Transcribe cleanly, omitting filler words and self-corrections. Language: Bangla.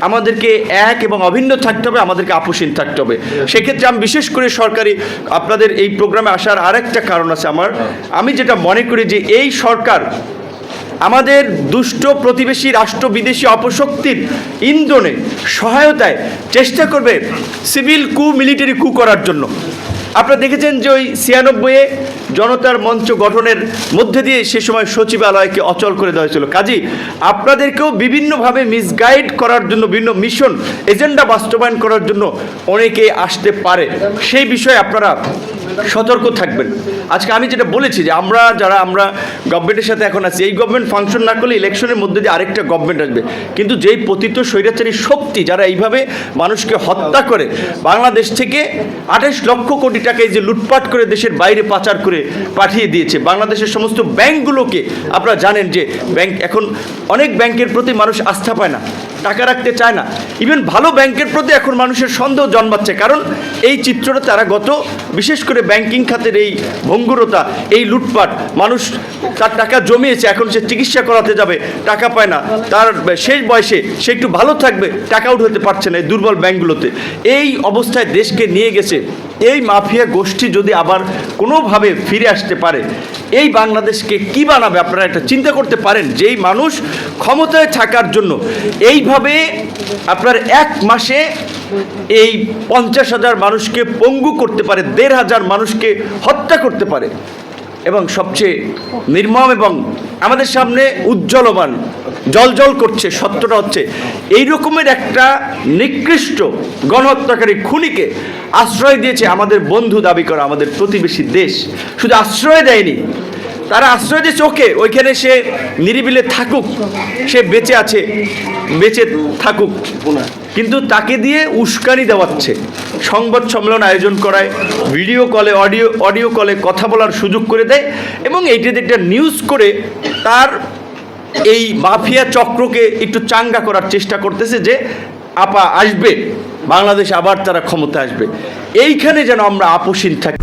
আমাদেরকে এক এবং অভিন্ন থাকতে হবে, আমাদেরকে আপোষহীন থাকতে হবে। সেক্ষেত্রে আমি বিশেষ করে সরকারি আপনাদের এই প্রোগ্রামে আসার আরেকটা কারণ আছে আমি যেটা মনে করি যে এই সরকার আমাদের দুষ্ট প্রতিবেশী রাষ্ট্র বিদেশি অপশক্তির ইন্ধনে সহায়তায় চেষ্টা করবে সিভিল কু মিলিটারি কু করার জন্য। আপনারা দেখেছেন যে ওই 96-এ জনতার মঞ্চ গঠনের মধ্যে দিয়ে সে সময় সচিবালয়কে অচল করে দেওয়া হয়েছিল। কাজেই আপনাদেরকেও বিভিন্নভাবে মিসগাইড করার জন্য, বিভিন্ন মিশন এজেন্ডা বাস্তবায়ন করার জন্য অনেকে আসতে পারে, সেই বিষয়ে আপনারা সতর্ক থাকবেন। আজকে আমি যেটা বলেছি যে আমরা গভর্নমেন্টের সাথে এখন আছি, এই গভর্নমেন্ট ফাংশন না করলে ইলেকশনের মধ্যে দিয়ে আরেকটা গভর্নমেন্ট আসবে, কিন্তু যেই পতিত স্বৈরাচারী শক্তি যারা এইভাবে মানুষকে হত্যা করে বাংলাদেশ থেকে 28 লক্ষ কোটি টাকা এই যে লুটপাট করে দেশের বাইরে পাচার করে পাঠিয়ে দিয়েছে, বাংলাদেশের সমস্ত ব্যাংকগুলোকে আপনারা জানেন যে ব্যাংক এখন অনেক ব্যাংকের প্রতি মানুষ আস্থা পায় না, টাকা রাখতে চায় না, ইভেন ভালো ব্যাংকের প্রতি এখন মানুষের সন্দেহ জন্মাচ্ছে, কারণ এই চিত্রটা তারা বিশেষ করে ব্যাংকিং খাতের এই ভঙ্গুরতা, এই লুটপাট, মানুষ তার টাকা জমিয়েছে, এখন সে চিকিৎসা করাতে যাবে, টাকা পায় না, তার শেষ বয়সে সে একটু ভালো থাকবে, টাকা উঠাতে পারছে না এই দুর্বল ব্যাংকগুলোতে। এই অবস্থায় দেশকে নিয়ে গেছে। এই মাফিয়া গোষ্ঠী যদি আবার কোনোভাবে ফিরে আসতে পারে, এই বাংলাদেশকে কি বানাবে আপনারা একটা চিন্তা করতে পারেন? যেই মানুষ ক্ষমতায় থাকার জন্য এইভাবে আপনার এক মাসে এই 50,000 মানুষকে পঙ্গু করতে পারে, 1,500 মানুষকে হত্যা করতে পারে, এবং সবচেয়ে নির্মম এবং আমাদের সামনে উজ্জ্বলমান জল করছে সত্যটা হচ্ছে এই রকমের একটা নিকৃষ্ট গণহত্যাকারী খুনিকে আশ্রয় দিয়েছে আমাদের বন্ধু দাবি করা আমাদের প্রতিবেশী দেশ। শুধু আশ্রয় দেয়নি, তারা আশ্রয় দিয়েছে ওকে, ওইখানে সে নিরিবিলে থাকুক, সে বেঁচে থাকুক, কিন্তু তাকে দিয়ে উস্কানি দেওয়াচ্ছে, সংবাদ সম্মেলন আয়োজন করায়, ভিডিও কলে অডিও কলে কথা বলার সুযোগ করে দেয়, এবং এইটাতে একটা নিউজ করে তার এই মাফিয়া চক্রকে একটু চাঙ্গা করার চেষ্টা করতেছে যে আপা আসবে, বাংলাদেশ আবার তারা ক্ষমতা আসবে। এইখানে যেন আমরা আপোষহীন থাকি।